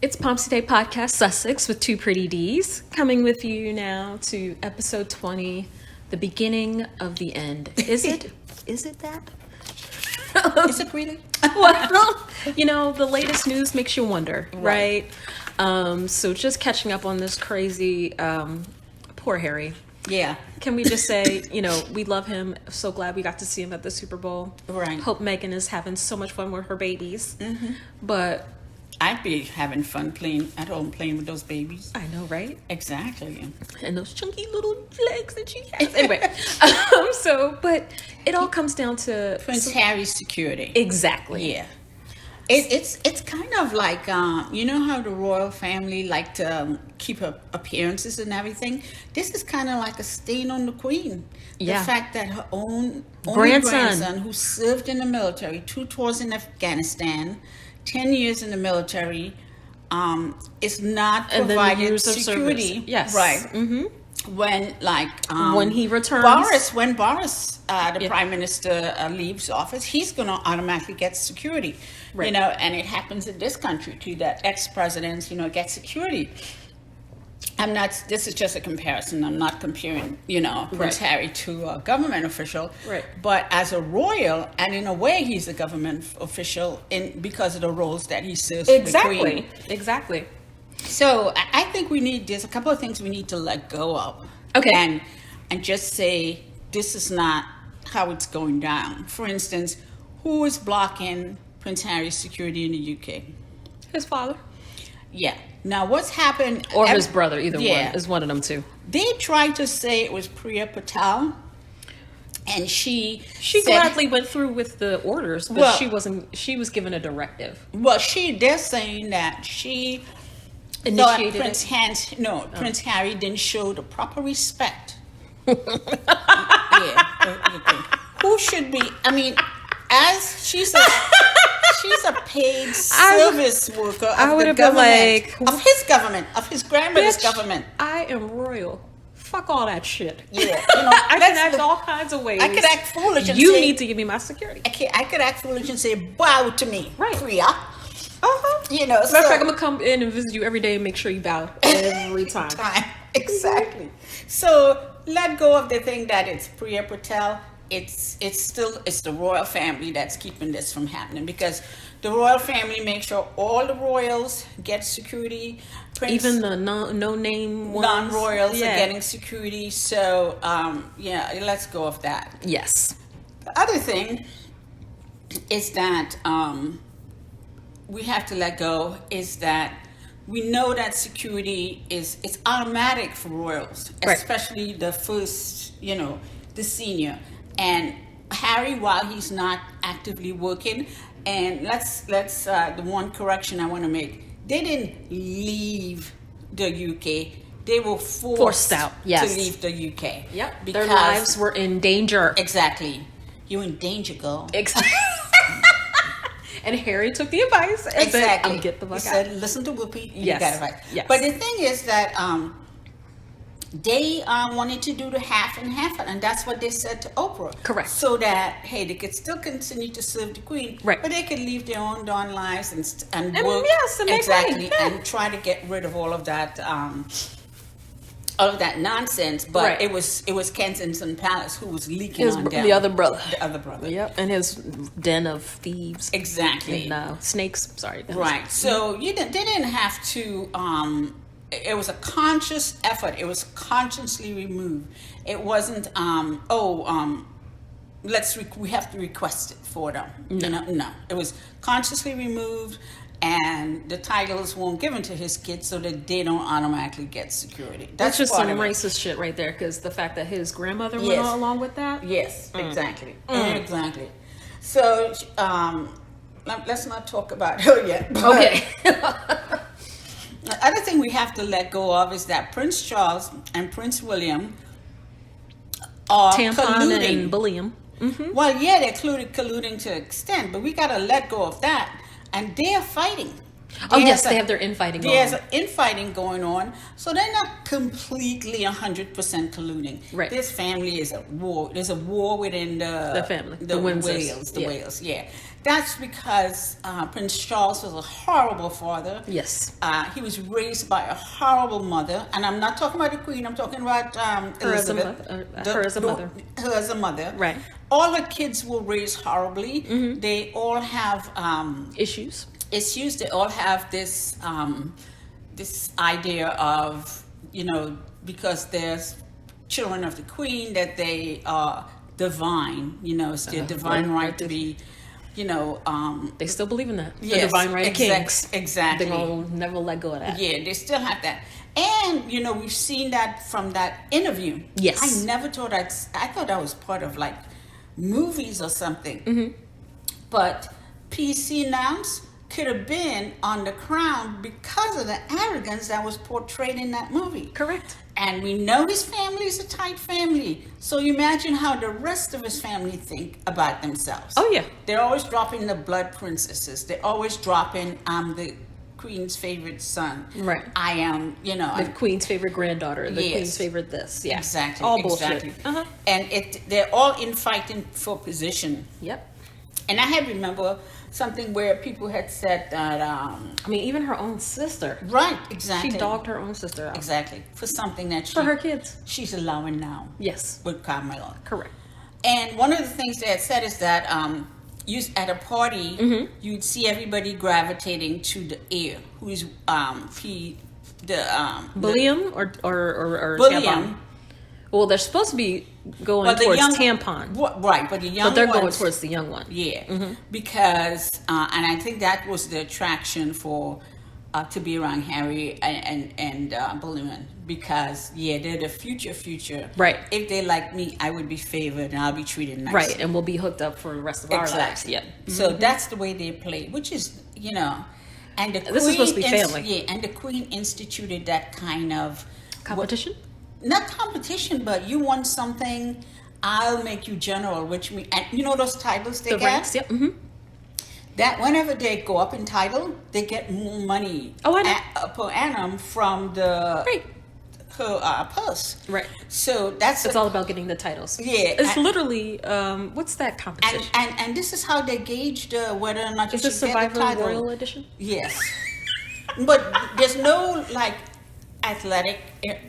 It's Pomsetay Podcast Sussex with two pretty D's, coming with you now to episode 20, the beginning of the end. Is it? Is it that? Is it really? Well, you know, the latest news makes you wonder, right? So just catching up on this crazy, poor Harry. Yeah. Can we just say, you know, we love him. So glad we got to see him at the Super Bowl. Right. Hope Megan is having so much fun with her babies. Mm-hmm. But I'd be having fun playing at home, playing with those babies. I know, right? Exactly. And those chunky little legs that she has. Anyway, but it all comes down to Prince Harry's security. Exactly. Yeah. It's kind of like, you know how the royal family like to keep up appearances and everything? This is kind of like a stain on the queen. Yeah. The fact that her own grandson who served in the military, 2 tours in Afghanistan, 10 years in the military, is not and then providing years of security. service. Yes. Right. Mm-hmm. When when he returns, when Boris, the prime minister, leaves office, he's going to automatically get security. Right. You know, and it happens in this country too that ex-presidents, get security. This is just a comparison. I'm not comparing, Prince Harry to a government official. Right. But as a royal, and in a way, he's a government official because of the roles that he serves for the Queen. Exactly. So I think there's a couple of things we need to let go of. Okay. And just say, this is not how it's going down. For instance, who is blocking Prince Harry's security in the UK? His father. Yeah. Now, what's happened... Or his brother, either one. Is one of them two. They tried to say it was Priya Patel. And she gladly went through with the orders, but she was given a directive. Well, they're saying that she... Initiated Prince Harry didn't show the proper respect. Who should be? I mean, as she's a paid service worker of the government, of his grandmother's government. I am royal. Fuck all that shit. Yeah, I can act all kinds of ways. I could act foolish and you say, need to give me my security. I could act foolish and say, bow to me, right, Priya. Matter of fact, I'm gonna come in and visit you every day and make sure you bow every time. Exactly. So let go of the thing that it's Priya Patel. It's the royal family that's keeping this from happening, because the royal family makes sure all the royals get security. Even the no name ones. Non-royals are getting security. So let's go of that. Yes. The other thing is that we have to let go is that we know that security it's automatic for royals, especially the first, the senior. And Harry, while he's not actively working, and let's the one correction I want to make, they didn't leave the UK. They were forced out to leave the UK. Yep. Their lives were in danger. Exactly. You're in danger, girl. Exactly. And Harry took the advice and said, "I'm get the fuck out." He said, "Listen to Whoopi." Yes. You got it right. Yes. But the thing is that they wanted to do the half and half, and that's what they said to Oprah. Correct. So that they could still continue to serve the Queen, right? But they could live their own darn lives and work and exactly and try to get rid of all of that. All of that nonsense, but it was Kensington Palace who was leaking on down. The other brother. The other brother. Yep, and his den of thieves. Exactly. And snakes. Sorry. Right. So they didn't have to. It was a conscious effort. It was consciously removed. It wasn't. We have to request it for them. No. It was consciously removed. And the titles weren't given to his kids so that they don't automatically get security. That's just some racist shit right there, because the fact that his grandmother went along with that. Yes, exactly. Exactly. So let's not talk about her yet. Okay. The other thing we have to let go of is that Prince Charles and Prince William are colluding. And bullying. Mm-hmm. Well, they're colluding to an extent, but we got to let go of that. And they are fighting. Oh yes, they have their infighting going There's on. infighting going on, so they're not completely 100% colluding. Right. This family is at war. There's a war within the family, the, the Windsors. Wales, the Yeah. Wales. Yeah, that's because Prince Charles was a horrible father. Yes. He was raised by a horrible mother, and I'm not talking about the Queen. I'm talking about Her as a Elizabeth. her as a mother. Her as a mother. Right. All her kids were raised horribly. Mm-hmm. They all have Issues. issues. They all have this this idea of, because they're children of the Queen, that they are divine. It's their divine right to be. They still believe in that. Yes, The divine right of kings. exactly. They will never let go of that. Yeah, they still have that. And, we've seen that from that interview. Yes. I never thought I thought that was part of like movies or something. Mm-hmm. But PC Nouns could have been on the crown because of the arrogance that was portrayed in that movie. Correct. And we know his family is a tight family. So imagine how the rest of his family think about themselves. Oh, yeah. They're always dropping the blood princesses. They're always dropping the Queen's favorite son. Right. I am, The Queen's favorite granddaughter. The Yes. Queen's favorite this. Yeah. Exactly. All bullshit. Exactly. Uh-huh. And they're all infighting for position. Yep. And I had remember something where people had said that, I mean, even her own sister. right, exactly. She dogged her own sister out. Exactly. For something that For her kids. she's allowing now Yes. with Carmela. Correct. And one of the things they had said is that at a party, Mm-hmm. you'd see everybody gravitating to the heir, who's Bulliam or Bulliam. tampon? Well, they're supposed to be going But the towards young- tampon. Right, but the young But they're going ones- towards the young one. Yeah, because and I think that was the attraction for to be around Harry and Bulliman, because they're the future. Right. If they like me, I would be favored and I'll be treated nice. Right, and we'll be hooked up for the rest of our lives. Exactly. Yeah. So that's the way they play, which is and the This is supposed to be family. Yeah, and the Queen instituted that kind of Competition? not competition, but you want something, I'll make you general, which means, and those titles they The get? ranks, yep. Mm-hmm. That whenever they go up in title, they get more money Oh, I know. per annum from the Right. her purse. Right. So that's It's all about getting the titles. Yeah, It's and- literally, what's that competition? and this is how they gauge whether or not you Is this should get the Survivor title. Royal Edition? Yes, but there's no athletic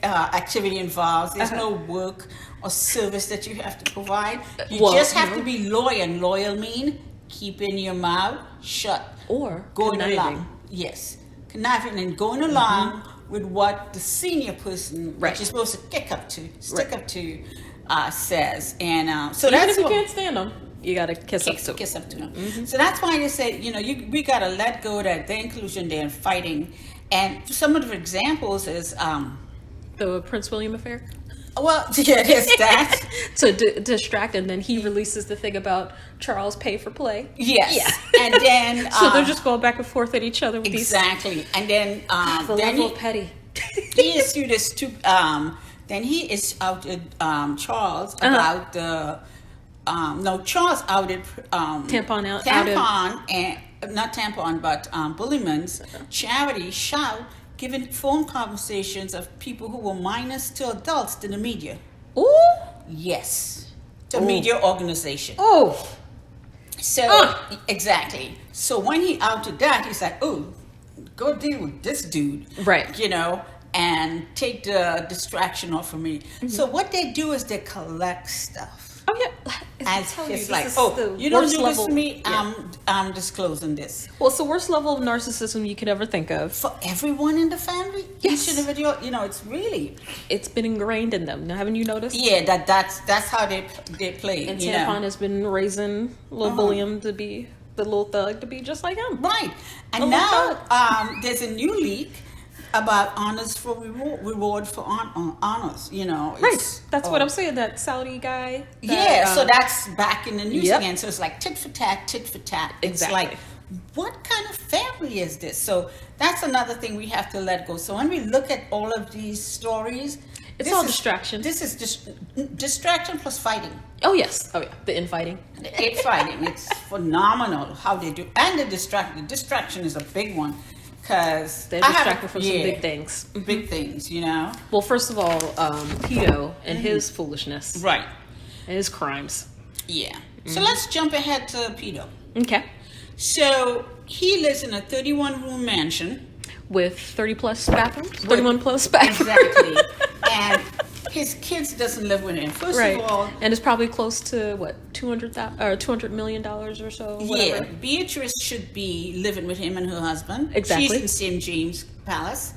activity involved. There's no work or service that you have to provide. You Well, just have no. to be loyal. And loyal mean keeping your mouth shut. Or Going conniving. along. Yes. Conniving and going along with what the senior person Right. that you're supposed to stick Right. up to says. And so Even that's if you what, can't stand them, you got to kiss up to 'em. kiss up to them. So that's why they say, we got to let go of that, their inclusion, they're fighting. And some of the examples is, The Prince William affair? there's that. To distract, and then he releases the thing about Charles pay for play. Yes. Yeah. And then. So they're just going back and forth at each other with Exactly. And then. the then level of petty. he issued this to. Then he is outed Charles about the. No, Charles outed Tampon and not tampon, but Bulliman's charity shout, giving phone conversations of people who were minors to adults to the media. Ooh. Yes, to media organization. Oh. So exactly. So when he outed that, he's like, "Oh, go deal with this dude." Right. And take the distraction off of me. So what they do is they collect stuff. Oh, yeah. And tell you, it's this like, is oh, the you don't worst do this level- to me, Yeah. I'm disclosing this. Well, it's the worst level of narcissism you could ever think of. For everyone in the family? Yes. Each individual, it's really, It's been ingrained in them. Now, haven't you noticed? yeah, that's how they play, And Tampon has been raising little William to be the little thug to be just like him. Right. And Oh my now there's a new leak about honors for reward for honors. Right. That's what I'm saying. That Saudi guy. So that's back in the news Yep. again. So it's like tit for tat, tit for tat. It's Exactly. like, what kind of family is this? So that's another thing we have to let go. So when we look at all of these stories, It's this all is- distraction. This is just distraction plus fighting. Oh, yes. Oh, yeah. The infighting. It's fighting. It's phenomenal how they do. And the distraction is a big one. because They're distracted from some big things. Big things, you know. Well, first of all, Pito and his foolishness. Right. And his crimes. Yeah. So let's jump ahead to Pito. Okay. So he lives in a 31-room mansion. With 30 plus bathrooms? 31 plus bathrooms. Exactly. And his kids doesn't live with him. First of all, and it's probably close to what, $200 million or so. Whatever. Yeah, Beatrice should be living with him and her husband. Exactly. She's in St. James Palace.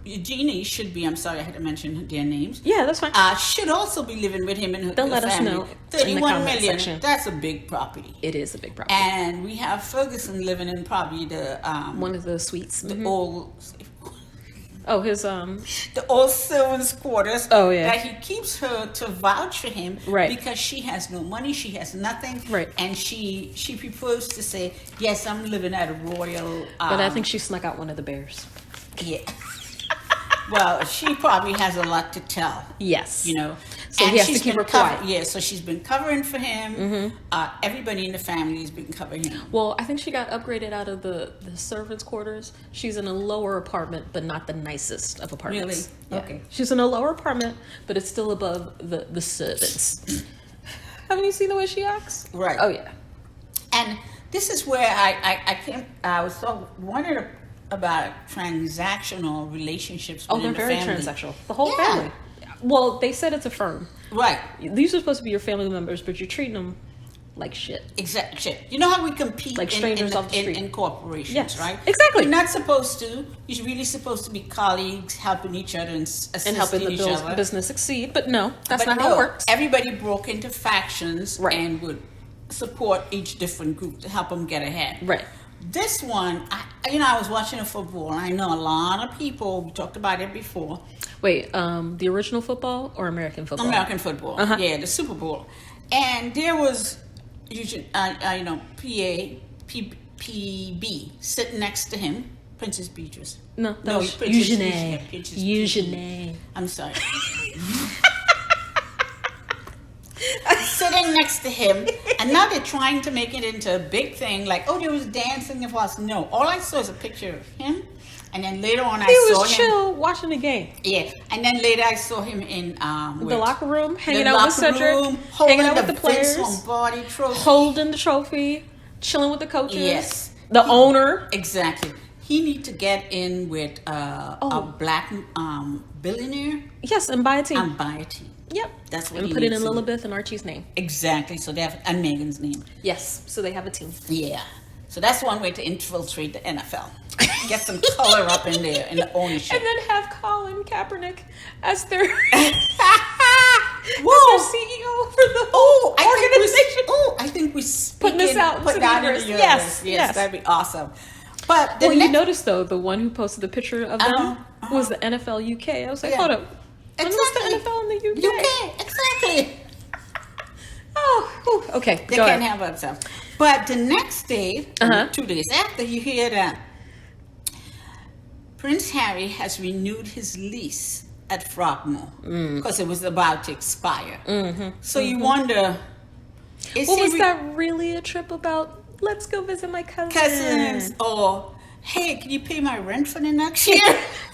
Eugenie should be. I'm sorry, I had to mention their names. Yeah, that's fine. Should also be living with him and her They'll let us family. know. 31 million. Section. That's a big property. It is a big property. And we have Ferguson living in probably the one of the suites. The old. Oh, his the old servants' quarters. Oh yeah. That he keeps her to vouch for him, right? Because she has no money, she has nothing, right? And she prefers to say, "Yes, I'm living at a royal." But I think she snuck out one of the bears. Yeah. Well, she probably has a lot to tell. Yes. You know. So he has to keep her quiet. Yeah, so she's been covering for him. Everybody in the family has been covering him. Well, I think she got upgraded out of the servants' quarters. She's in a lower apartment, but not the nicest of apartments. Really? Yeah. Okay. She's in a lower apartment, but it's still above the servants. Haven't you seen the way she acts? Right. Oh, yeah. And this is where I was so wondering about transactional relationships within the family. They're very transactional. The whole family. Well, they said it's a firm. Right. These are supposed to be your family members, but you're treating them like shit. Exactly. Shit. You know how we compete like strangers off the street in corporations, yes. right? Exactly. You're not supposed to. You're really supposed to be colleagues, helping each other and assisting helping each other. the business succeed. But no, that's not how it works. Everybody broke into factions and would support each different group to help them get ahead. Right. This one, I was watching a football, and I know a lot of people, we talked about it before. Wait, the original football or American football? American football, yeah, the Super Bowl. And there was, PB sitting next to him, Princess Beatrice. No, that was Eugenie. Eugenie. I'm sorry. Sitting next to him, and now they're trying to make it into a big thing, like, oh, there was dancing and was no. All I saw is a picture of him, and then later on he was chill watching the game. Yeah, and then later I saw him in the locker room, hanging out with Cedric, hanging out with the players, holding the trophy, chilling with the coaches. Yes, the owner. Exactly. He need to get in with a black billionaire. Yes, and buy a team. And buy a team. Yep. That's what and put it in Lilibeth and Archie's name. Exactly. So they have, and Megan's name. Yes. So they have a team. Yeah. So that's one way to infiltrate the NFL. Get some color up in there in the ownership. And then have Colin Kaepernick as their, CEO for the whole organization. I think we putting this out. Put that in the universe. Yes, that'd be awesome. But you noticed though, the one who posted the picture of them was the NFL UK. I was like, hold up. Exactly. When was the NFL in the UK? UK, exactly. Oh, okay. They can't have themselves. But the next day, 2 days after, you hear that Prince Harry has renewed his lease at Frogmore because it was about to expire. So you wonder, was that really a trip about, let's go visit my cousins? Or, hey, can you pay my rent for the next year?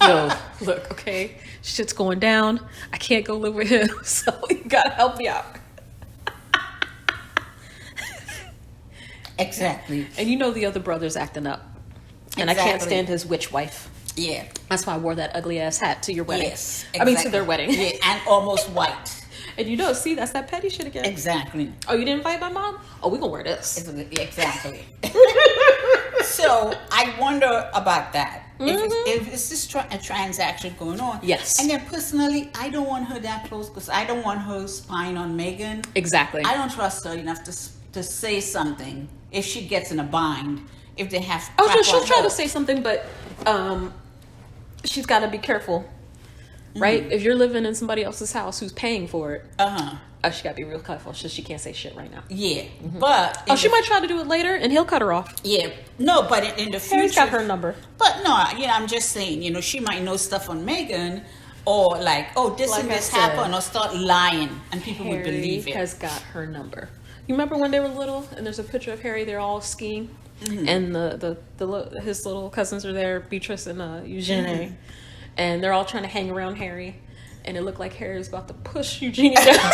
No, look, okay, shit's going down. I can't go live with him, so you gotta help me out. Exactly. And you know the other brother's acting up. And I can't stand his witch wife. Yeah. That's why I wore that ugly ass hat to your wedding. Yes. Exactly. I mean, to their wedding. Yeah, and almost white. And see, that's that petty shit again. Exactly. Oh, you didn't invite my mom? Oh, we gonna wear this. Exactly. So I wonder about that. If it's just a transaction going on. Yes. And then personally, I don't want her that close because I don't want her spying on Megan. Exactly. I don't trust her enough to say something if she gets in a bind. If they have. She'll try to say something, but she's got to be careful, right? If you're living in somebody else's house who's paying for it, she got to be real careful. She can't say shit right now. Yeah, but she might try to do it later, and he'll cut her off. Yeah, no, but in the future, Harry's got her number. But no, I'm just saying, she might know stuff on Megan, or like, oh, this and this happened, or start lying, and people would believe it. Harry has got her number. You remember when they were little, and there's a picture of Harry? They're all skiing. and his little cousins are there, Beatrice and Eugenie, and they're all trying to hang around Harry, and it looked like Harry was about to push Eugenie down.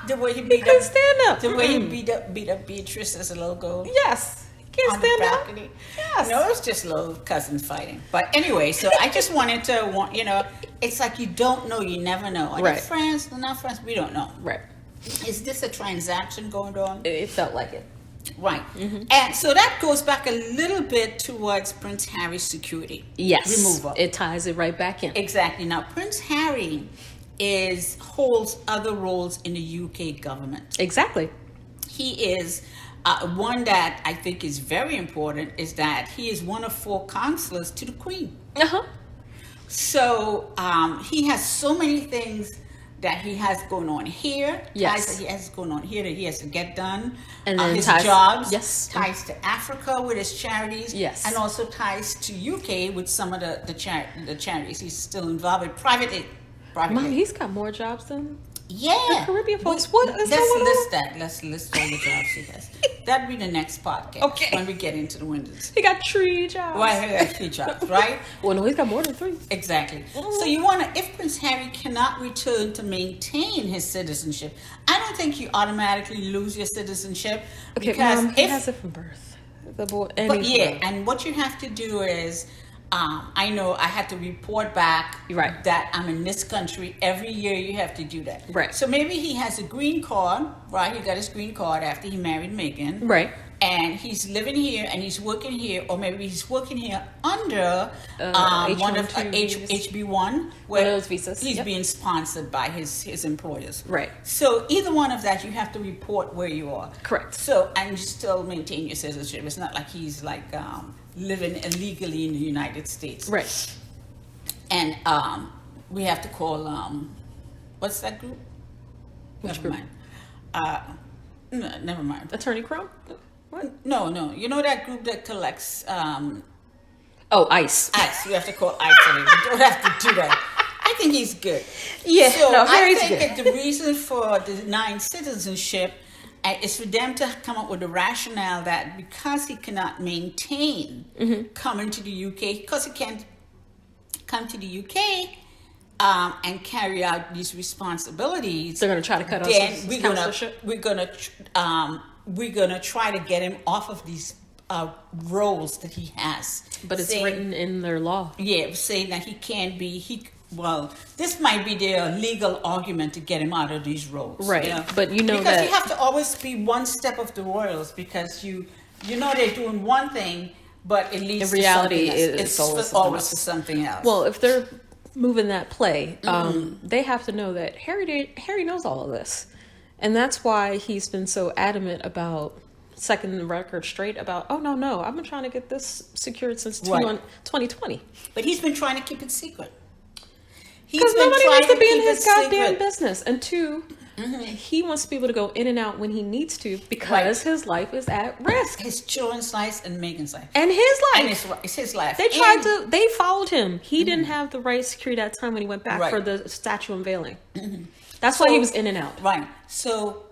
The way he couldn't stand up. The way he beat up Beatrice as a little girl. Yes. He can't stand up. Yes. No, it's just little cousins fighting. But anyway, so I just wanted to it's like you don't know, you never know. Are they friends? They're not friends? We don't know. Right. Is this a transaction going on? It felt like it. Right. And so that goes back a little bit towards Prince Harry's security. Yes. Removal. It ties it right back in. Exactly. Now, Prince Harry holds other roles in the UK government. Exactly. He is one that I think is very important is that he is one of 4 counselors to the Queen. So he has so many things that he has going on here. Yes. Ties that he has going on here that he has to get done. And then his jobs. Yes. Ties to Africa with his charities. Yes. And also ties to UK with some of the charities he's still involved with privately. Mom, he's got more jobs than the Caribbean folks. What is Let's list all the jobs he has. That'd be the next podcast. Okay. When we get into the windows. He got 3 jobs. Right, he got 3 jobs, right? Well, no, he's got more than 3. Exactly. So you want to, if Prince Harry cannot return to maintain his citizenship, I don't think you automatically lose your citizenship. Okay, because Mom, he has it from birth. The boy, and what you have to do is, I know I have to report back that I'm in this country. Every year you have to do that. Right. So maybe he has a green card, right? He got his green card after he married Meghan. Right. And he's living here and he's working here, or maybe he's working here under one of HB1, where those visas. He's being sponsored by his employers. Right. So either one of that, you have to report where you are. Correct. So, and you still maintain your citizenship. It's not like he's like living illegally in the United States. Right. And we have to call, what's that group? Which never group? Mind. No, never mind. Attorney Crump? What? No. You know that group that collects... ICE. ICE. You have to call ICE on him. You don't have to do that. I think he's good. Yeah, so no, I Harry's think good. that the reason for denying citizenship is for them to come up with a rationale that because he cannot maintain coming to the UK, because he can't come to the UK and carry out these responsibilities, they're going to try to cut off his counselorship. We're gonna try to get him off of these roles that he has. But it's written in their law. Yeah, saying that he can't be. This might be their legal argument to get him out of these roles. Right, you know? but because you have to always be one step of the royals, because you know they're doing one thing, but it leads in reality, to something else. It's always to something else. Well, if they're moving that play, they have to know that Harry knows all of this, and that's why he's been so adamant about second the record straight about, oh no, I've been trying to get this secured since 2020. But he's been trying to keep it secret. Because nobody wants to be in his goddamn business. And 2, he wants to be able to go in and out when he needs to, because his life is at risk. His children's life and Meghan's life. And his life. And it's his life. They followed him. He didn't have the right security that time when he went back for the statue unveiling. That's why he was in and out. Right. So,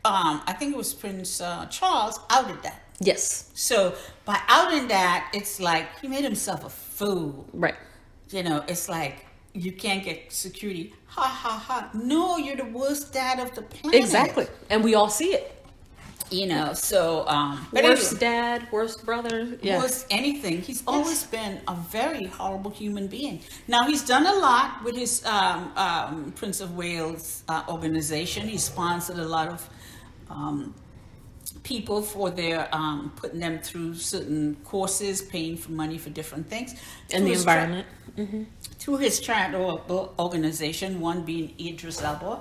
I think it was Prince Charles outed that. Yes. So, by outing that, it's like he made himself a fool. Right. It's like, you can't get security. Ha, ha, ha. No, you're the worst dad of the planet. Exactly. And we all see it. So... worst dad, worst brother. Yeah. Worst anything. He's always been a very horrible human being. Now, he's done a lot with his Prince of Wales organization. He sponsored a lot of people for their putting them through certain courses, paying for money for different things. And the environment. Through his charitable organization, one being Idris Elba.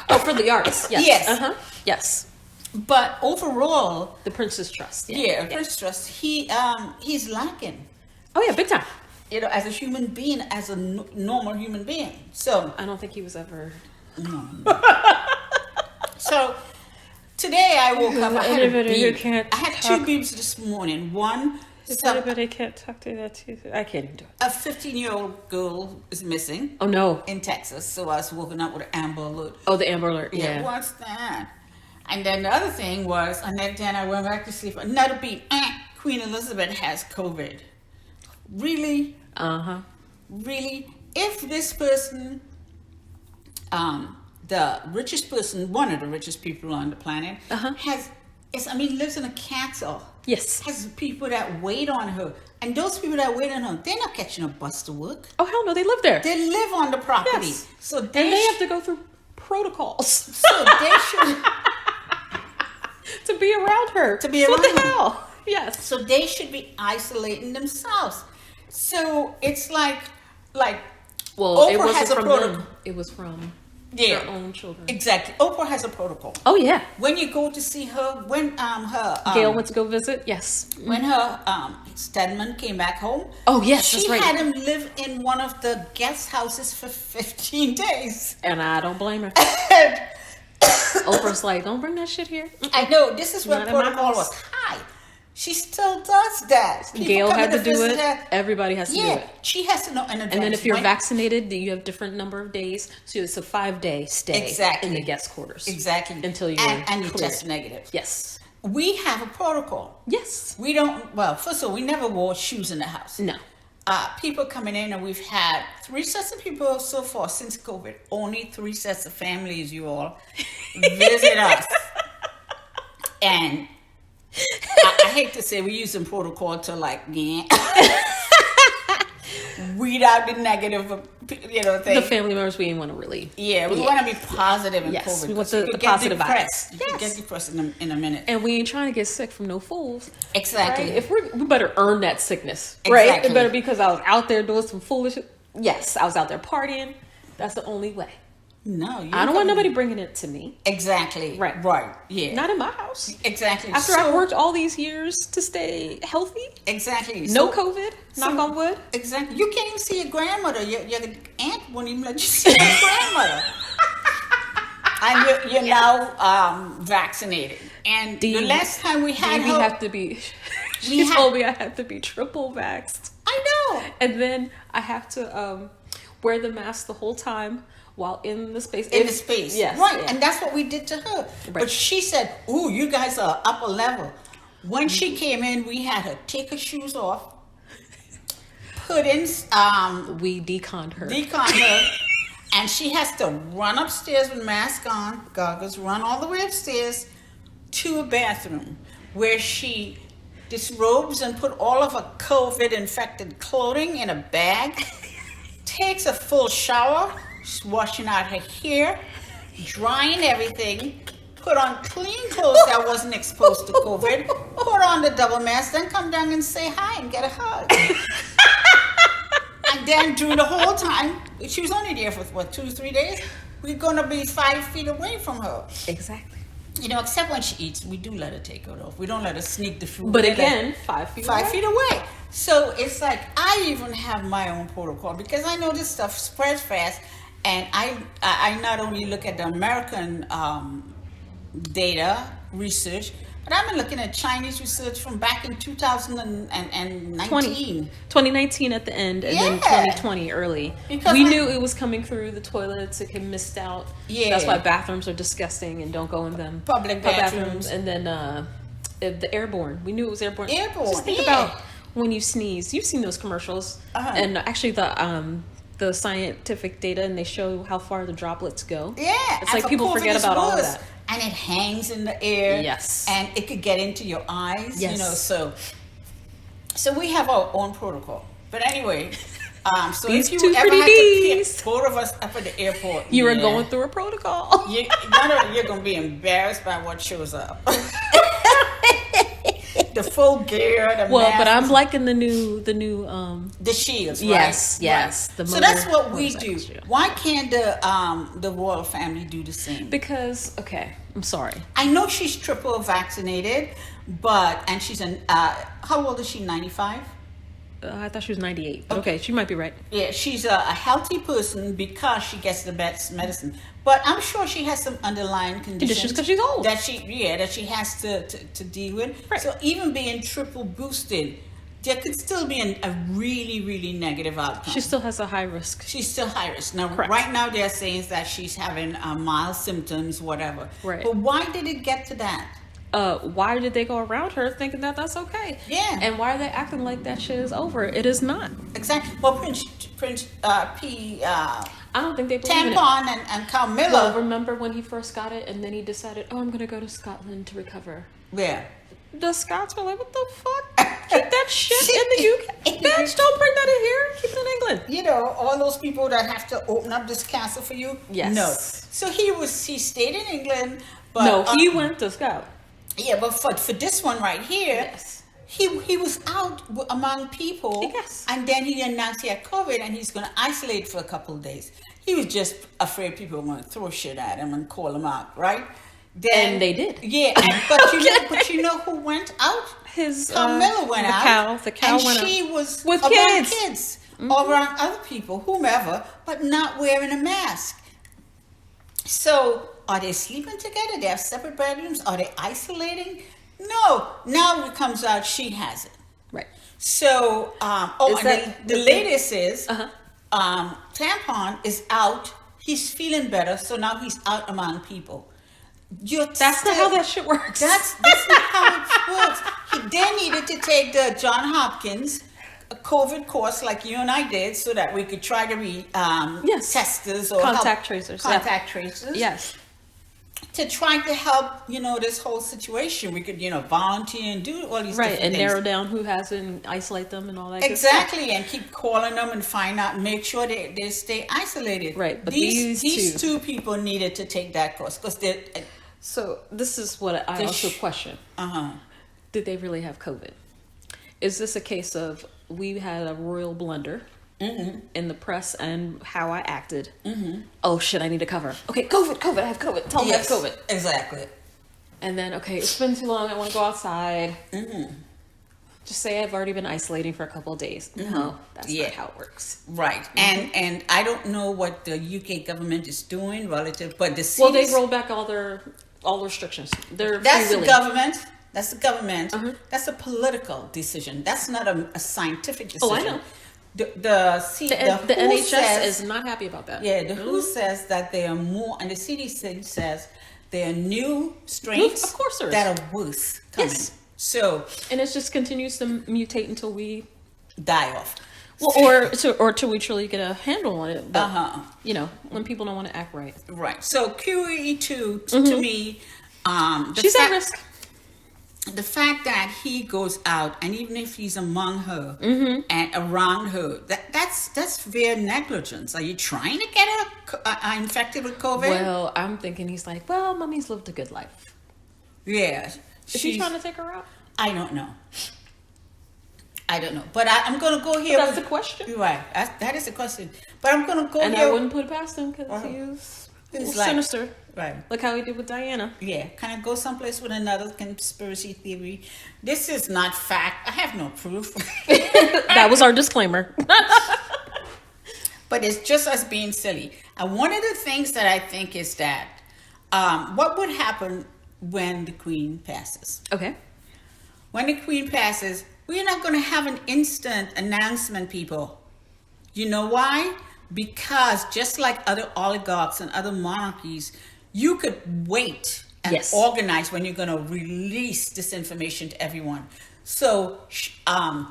Oh, for the arts. Yes. Yes. Yes. But overall, the Prince's Trust. Prince's Trust. He's lacking. Oh yeah, big time. As a human being, as a normal human being. So I don't think he was ever. No. So today I woke up. I had I had 2 beeps this morning. One. Anybody can't talk to that too. I can't even do it. A 15-year-old girl is missing. Oh no! In Texas, so I was woken up with an Amber Alert. Oh, the Amber Alert. Yeah. What's that? And then the other thing was, and then I went back to sleep. Another beat. Queen Elizabeth has COVID. Really? Really? If this person, the richest person, one of the richest people on the planet, lives in a castle. Yes. Has people that wait on her. And those people that wait on her, they're not catching a bus to work. Oh, hell no, they live there. They live on the property. Yes. So and they have to go through protocols. So they should... to be around her. To be around what the her. hell? Yes. So they should be isolating themselves. So it's like well, it Oprah wasn't has a from protocol. them. It was from Yeah. their own children. Exactly. Oprah has a protocol. Oh yeah. When you go to see her, when her Gail went to go visit. Yes. when her Stedman came back home. Oh yes, she that's right. had him live in one of the guest houses for 15 days. And I don't blame her. Oprah's like, don't bring that shit here. I know, this is what Not in my protocol house. was. Hi. She still does that. People Gail come had in to do visit it. her. Everybody has to do Yeah, it. she has to know in advance. And then if you're when- vaccinated, then you have different number of days. So it's a 5-day stay Exactly. in the guest quarters. Exactly. Until you're and you cleared. test negative. Yes. We have a protocol. Yes. We don't, well, first of all, we never wore shoes in the house. No. People coming in, and we've had 3 sets of people so far since COVID. Only 3 sets of families, you all, visit us. And I hate to say we're using protocol to weed out the negative, thing. The family members we didn't want to really. Yeah, we want to be positive in Yes, COVID. we want 'cause you the could get positive depressed. vibes. You could Yes. get depressed in a minute. And we ain't trying to get sick from no fools. Exactly. Right? If we better earn that sickness, right? Exactly. It better be because I was out there doing some foolish. Yes, I was out there partying. That's the only way. No, you I don't want nobody bringing it to me. Exactly. Right. Right. Yeah. Not in my house. Exactly. After I've worked all these years to stay healthy, Exactly. no COVID, knock on wood. Exactly. You can't even see your grandmother. Your aunt won't even let you see your grandmother. And you're now vaccinated. And the last time we had we her, have to be. She told me I have to be triple vaxxed, I know. and then I have to wear the mask the whole time while in the space. In the space. Yes. Right. Yeah. And that's what we did to her. Right. But she said, ooh, you guys are upper level. When she came in, we had her take her shoes off, put in, We deconned her. decon her, and she has to run upstairs with mask on, goggles, run all the way upstairs to a bathroom where she disrobes and put all of her COVID infected clothing in a bag, takes a full shower, washing out her hair, drying everything, put on clean clothes that wasn't exposed to COVID, put on the double mask, then come down and say hi and get a hug. And then during the whole time, she was only there for 2-3 days, we're going to be 5 feet away from her. Exactly. Except when she eats, we do let her take it off. We don't let her sneak the food. But in. again, 5 feet. 5 away. feet away. So it's like I even have my own protocol because I know this stuff spreads fast, and I not only look at the American data research, but I've been looking at Chinese research from back in 2019. 2019 at the end, and then Yeah. 2020 early. Because we knew it was coming through the toilets. It can mist out. Yeah. That's why bathrooms are disgusting and don't go in them. Public bathrooms. And then the airborne. We knew it was airborne. Airborne, Just think yeah. about when you sneeze. You've seen those commercials, and actually the scientific data, and they show how far the droplets go. Yeah. It's and like for people COVID, forget it's about all of worse. that. And it hangs in the air. Yes. And it could get into your eyes. Yes. So we have our own protocol. But anyway, so These if you two ever pretty had to pick Ds. both of us up at the airport, You were going through a protocol. you're going to be embarrassed by what shows up. The full gear, the Well, mask, but I'm liking the new the shields, right? Yes, yes, Right. the So that's what we motorcycle do. shield. Why can't the royal family do the same? Because, okay, I'm sorry. I know she's triple vaccinated, and she's how old is she? 95? I thought she was 98. Okay, she might be right. Yeah, she's a healthy person because she gets the best medicine. But I'm sure she has some underlying conditions Because she's old. that she has to deal with. Right. So even being triple boosted, there could still be a really, really negative outcome. She still has a high risk. She's still high risk. Now, Correct. right now they're saying that she's having mild symptoms, whatever. Right. But why did it get to that? Why did they go around her thinking that that's okay? Yeah. And why are they acting like that shit is over? It is not. Exactly. Well, Prince I don't think they believe in it. Tampon and Carmilla. Well, remember when he first got it and then he decided, oh, I'm going to go to Scotland to recover. Yeah. The Scots were like, what the fuck? Keep that shit in the UK. Bitch, don't bring that in here. Keep it in England. You know, all those people that have to open up this castle for you. Yes. No. So he stayed in England. But, No, he went to Scotland. Yeah, but for this one right here, Yes. he was out among people. Yes. And then he announced he had COVID and he's going to isolate for a couple of days. He was just afraid people were going to throw shit at him and call him out, right? Then, And they did. Yeah, but you know who went out? His Carmilla went out. The cow and went out. she was With around kids. kids, or around other people, whomever, but not wearing a mask. So are they sleeping together? They have separate bedrooms? Are they isolating? No. Now it comes out she has it. Right. So, the latest is Tampon is out. He's feeling better, so now he's out among people. That's not how that shit works. That's not how it works. They needed to take the John Hopkins COVID course like you and I did, so that we could try to be testers or contact tracers. Yes. To try to help, this whole situation. We could, volunteer and do all these Right, different and things. narrow down who has it and isolate them and all that Exactly, good stuff. and keep calling them and find out, make sure they stay isolated. Right, but these these two people needed to take that course because they. So this is what I also question. Did they really have COVID? Is this a case of we had a royal blunder in the press and how I acted? Oh shit, I need to cover. Okay, COVID, I have COVID. Tell me I have COVID. Exactly. And then, okay, it's been too long, I want to go outside. Just say I've already been isolating for a couple of days. No, that's not how it works. Right. And I don't know what the UK government is doing relative, but the CDC, Well, they rolled back all their restrictions. That's the government. That's the government. That's a political decision. That's not a scientific decision. Oh, I know. The NHS is not happy about that. Yeah, the WHO says that there are more, and the CDC says there are new strains Of course there is. that are worse coming. Yes. So, And it just continues to mutate until we die off. Well, or till we truly get a handle on it. But, when people don't want to act right. Right. So QEII to me, she's at risk. The fact that he goes out, and even if he's among her and around her, that's very negligence. Are you trying to get her infected with COVID? Well, I'm thinking he's like, well, mommy's lived a good life. Yeah. Is he trying to take her out? I don't know. But I'm going to go here. That's the question. Right. That is the question. But I'm going to go and here. I wouldn't put it past him because he's like, sinister. Right. Look how he did with Diana. Yeah. Can I go someplace with another conspiracy theory? This is not fact. I have no proof. That was our disclaimer. But it's just us being silly. And one of the things that I think is that what would happen when the Queen passes? Okay. When the Queen passes, we're not going to have an instant announcement, people. You know why? Because just like other oligarchs and other monarchies, you could wait and organize when you're going to release this information to everyone. So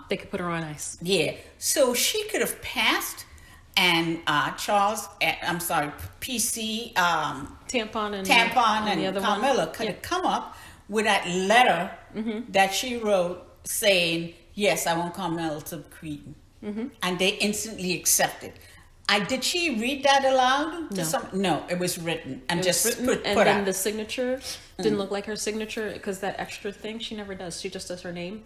they could put her on ice. Yeah. So she could have passed, and PC, Tampon and Carmilla could have come up with that letter that she wrote saying, yes, I want Carmilla to Queen. And they instantly accepted. Did she read that aloud? No, it was written and put then out. The signature didn't look like her signature because that extra thing she never does. She just does her name.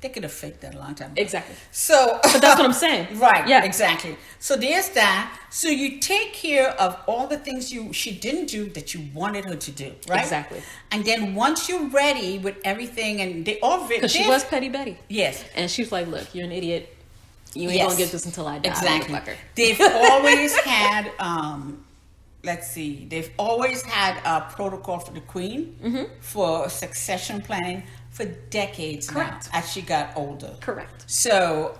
They could have faked that a long time ago. Exactly. So, but that's what I'm saying. Right. Yeah. Exactly. So there's that. So you take care of all the things she didn't do that you wanted her to do. Right. Exactly. And then once you're ready with everything, and they all because she was Petty Betty. Yes. And she was like, "Look, you're an idiot. You ain't gonna get this until I die." Exactly. They've always had. Let's see. They've always had a protocol for the Queen for succession planning for decades Correct. now as she got older. Correct. So,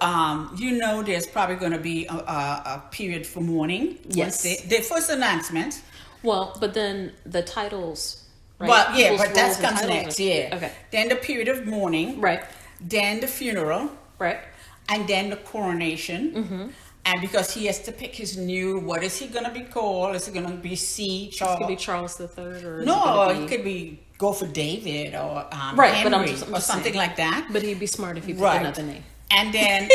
there's probably going to be a period for mourning. Yes. Their first announcement. Well, but then the titles. Right? Well, yeah, People's but that roles and comes titles next. are- Yeah. Okay. Then the period of mourning. Right. Then the funeral. Right. And then the coronation. Mm-hmm. And because he has to pick his new, what is he going to be called? Is it going to be Charles? It could be Charles III, or is it No, gonna it could be go for David or Right, Henry but I'm just something saying. like that. But he'd be smart if he picked Right. another name. And then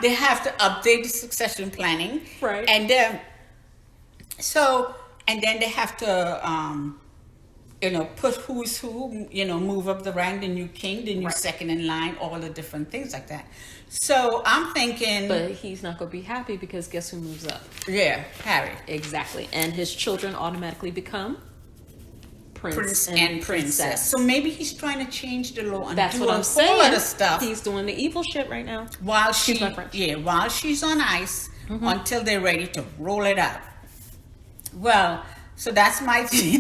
they have to update the succession planning. Right. And then, they have to, put who's who, move up the rank, the new king, the new Right. second in line, all the different things like that. So I'm thinking, But he's not going to be happy because guess who moves up? yeah, Harry. Exactly. And his children automatically become Prince and princess. So maybe he's trying to change the law and That's do what a I'm whole saying. lot of stuff He's doing the evil shit right now. while Excuse my French. while she's on ice Mm-hmm. until they're ready to roll it out. Well, so that's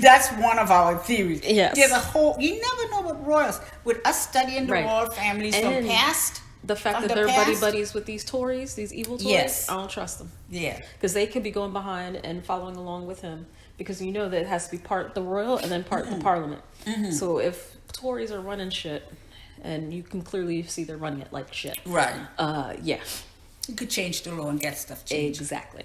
that's one of our theories. Yes. There's a whole, you never know what royals, with us studying the Right. royal families And from past. The fact From that the they're buddy past? buddies with these Tories, these evil Tories, Yes. I don't trust them. Yeah. Because they could be going behind and following along with him. Because you know that it has to be part the royal and then part the parliament. So if Tories are running shit, and you can clearly see they're running it like shit. Right. Yeah, You could change the law and get stuff changed. exactly.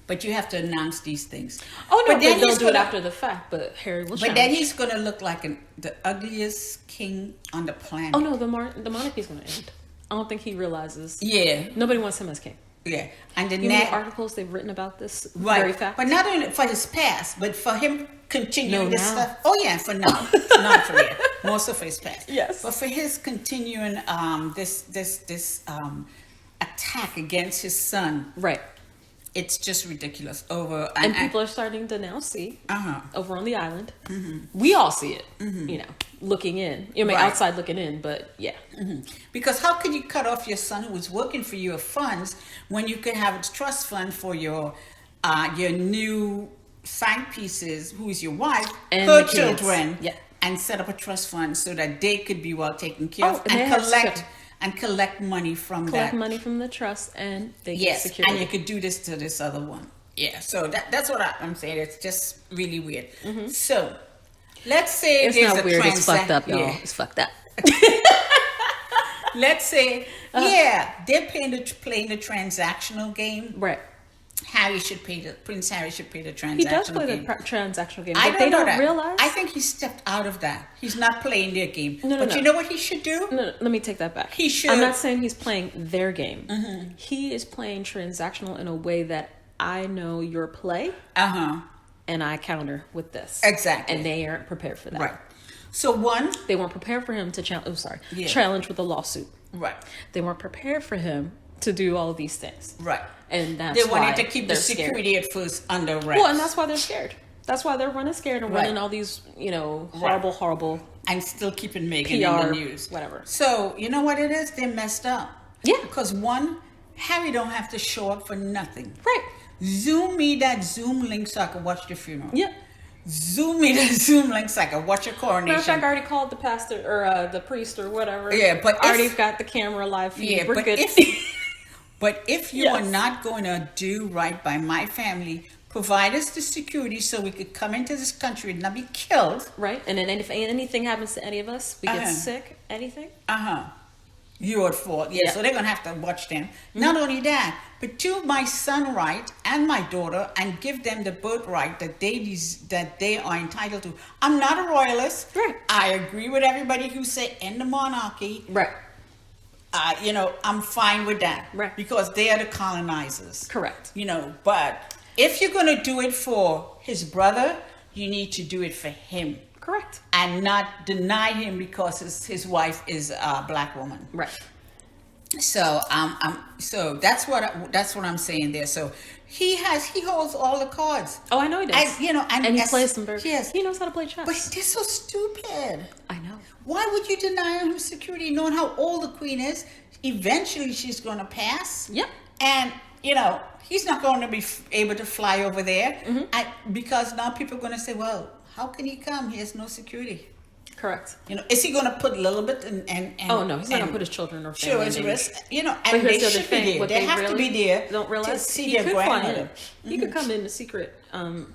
But you have to announce these things. Oh no, But then but they'll he's do it gonna- after the fact. But Harry will. But then challenge. he's going to look like the ugliest king on the planet. Oh no, the monarchy's going to end. I don't think he realizes. Yeah. Nobody wants him as king. Yeah. And the You know the next. articles they've written about this Right. very fact? But not only for his past, but for him continuing No, this now. stuff. Oh yeah, for now. Not for it. Most of his past. Yes. But for his continuing this attack against his son, Right. it's just ridiculous. And people are starting to now see Uh-huh. over on the island. We all see it, looking in. I mean, Right. outside looking in, but yeah. Because how could you cut off your son who was working for your funds when you could have a trust fund for your new side pieces, who is your wife, And her the kids. children, Yeah. and set up a trust fund so that they could be well taken care Oh, of and they and have collect money from Collect that. money from the trust and they get Yes, security. and you could do this to this other one. Yeah, so that's what I'm saying. It's just really weird. So let's say It's there's not a weird, it's fucked up, y'all. Yeah. It's fucked up. Let's say, they're playing the transactional game. Right. Prince Harry should play the transactional He does play game. the transactional game, I but they know don't that. realize. I think he stepped out of that. He's not playing their game. No, but no. you know what he should do? No, let me take that back. He should- I'm not saying he's playing their game. He is playing transactional in a way that I know your play Uh-huh. and I counter with this. Exactly. And they aren't prepared for that. Right. So one, They weren't prepared for him to Yeah. challenge with a lawsuit. right, They weren't prepared for him to do all of these things. right. And that's They why wanted to keep the they're scared. security at first under wraps. Well, and that's why they're scared. That's why they're running scared and Right. running all these, horrible and still keeping Meghan PR, in the news. whatever. So you know what it is? They're messed up. Yeah. Because one, Harry don't have to show up for nothing. Right. Zoom me that Zoom link so I can watch the funeral. Yep. Zoom me that Zoom link so I can watch your Matter of coronation. fact, I already called the pastor or the priest or whatever. Yeah, but I already if- got the camera live feed. Yeah, We're but good. if you are Yes. not going to do right by my family, provide us the security so we could come into this country and not be killed. Right, and then if anything happens to any of us, we get Uh-huh. sick, anything. You're at fault. Yeah, Yeah. so they're going to have to watch them. Not only that, but do my son right and my daughter and give them the birthright that they are entitled to. I'm not a royalist. Right. I agree with everybody who say end the monarchy. Right. I'm fine with that. Right. Because they are the colonizers. Correct. But if you're going to do it for his brother, you need to do it for him. Correct. And not deny him because his wife is a black woman. Right. So so that's what I'm saying there. So he holds all the cards. Oh, I know he does. And he plays them very. Yes. He knows how to play chess. But they're so stupid. I know. Why would you deny him security knowing how old the queen is? Eventually she's going to pass. Yep. And he's not going to be able to fly over there. Because now people are going to say, well, how can he come? He has no security. Correct. You know, is he going to put a little bit and Oh no, he's not gonna put his children or family. Sure, his risk. You know, But and they here's the other should be thing, there. what They they have to really be there don't realize, to see he their could fly grandmother. in. He could come in a secret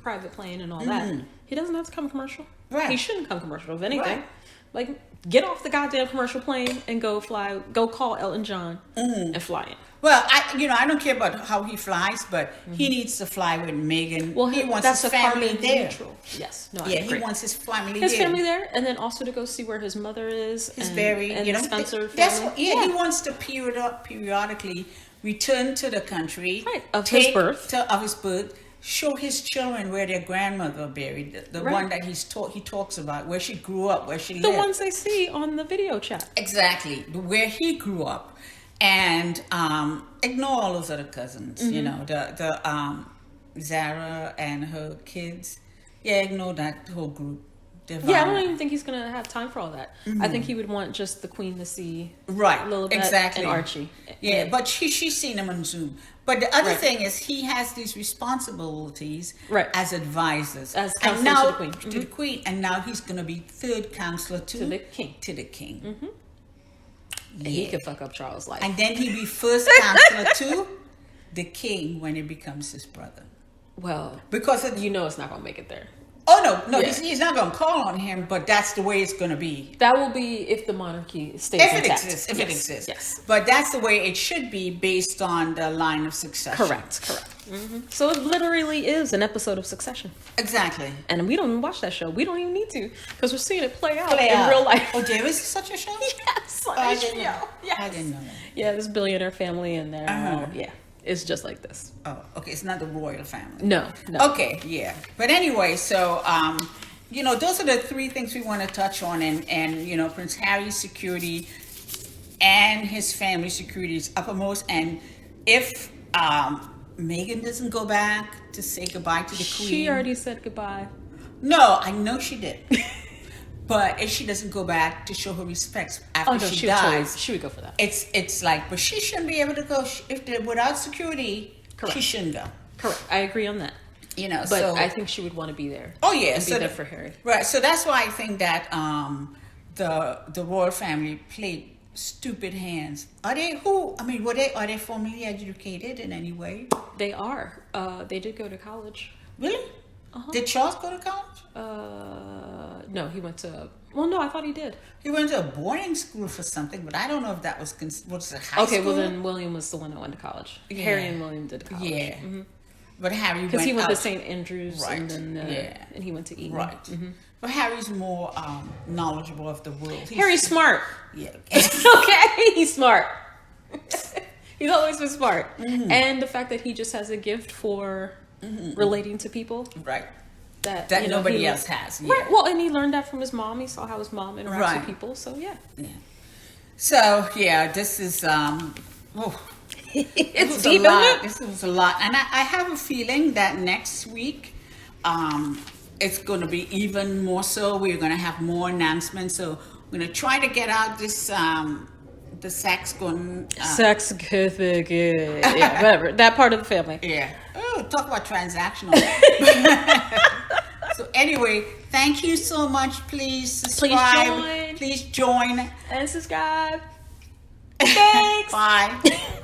private plane and all that. He doesn't have to come commercial. Right. He shouldn't come commercial. If anything, Right. like get off the goddamn commercial plane and go call Elton John and fly in. Well, I don't care about how he flies, but he needs to fly with Meghan. Well, he wants that's his a family carbon there. neutral. Yes, no, I Yeah, agree. he wants his family His there. family there, and then also to go see where his mother is. He's and, very, and you know, the Spencer that's family. what, he wants to periodically return to the country, Right, of his birth. of his birth, show his children where their grandmother buried, the Right. one that he talks about, where she grew up, where she The lived. ones they see on the video chat. Exactly, where he grew up, and ignore all those other cousins. You know, the Zara and her kids. Yeah, ignore that whole group. They're Yeah, I don't violent. even think he's gonna have time for all that. I think he would want just the Queen to see Right, Lilibet exactly. and Archie. Yeah, And- but she's seen him on Zoom. But the other Right. thing is, he has these responsibilities Right. as advisors, As and counselor now to the Queen. to the Queen, and now he's going to be third counselor To the king. To the king, And he could fuck up Charles' life. and then he'll be first counselor to the king when he becomes his brother. Well, Because you know it's not gonna make it there. no, Yeah. he's not going to call on him, but that's the way it's going to be. That will be if the monarchy stays If it intact. exists, if Yes, it exists. Yes. But that's the way it should be based on the line of succession. Correct. So it literally is an episode of Succession. Exactly. And we don't even watch that show. We don't even need to because we're seeing it play out Play in out. real life. Oh, there is such a show? Yes, on I didn't HBO. know. Yes. I didn't know that. Yeah, this billionaire family and their Uh-huh. it's just like this. Oh, okay. It's not the royal family. No. Okay, yeah. But anyway, so those are the three things we want to touch on, and Prince Harry's security and his family security is uppermost. And if Meghan doesn't go back to say goodbye to the Queen, She already said goodbye. No, I know she did. But if she doesn't go back to show her respects after she dies, she would go for that. it's like, but she shouldn't be able to go without security. Correct. She shouldn't go. Correct. I agree on that. But But I think she would want to be there. Oh yeah, and be there for Harry. Right. So that's why I think that the royal family played stupid hands. Are they are they formally educated in any way? They are. They did go to college. Really? Did Charles go to college? No, he went to. Well, no, I thought he did. He went to a boarding school for something, but I don't know if that was was it high Okay, school. well then William was the one that went to college. Yeah. Harry and William did college. Yeah. But Harry Because he went out. to St. Andrews Right. and then Yeah. and he went to Eton. Right. But Harry's more knowledgeable of the world. Harry's smart. Yeah. Okay, he's smart. He's always been smart. And the fact that he just has a gift for relating to people Right. that Nobody he else has. Yeah. Right. Well, and he learned that from his mom. He saw how his mom interacts Right. with people. So yeah. Yeah. So yeah, this is It's a deep, lot. isn't it? This was a lot, and I have a feeling that next week, it's going to be even more so. We're going to have more announcements. So we're going to try to get out this the sex going. Sex certificate. Yeah, whatever. That part of the family. Yeah. Oh, talk about transactional. So anyway, thank you so much. Please subscribe. Please join. And subscribe. Thanks. Bye.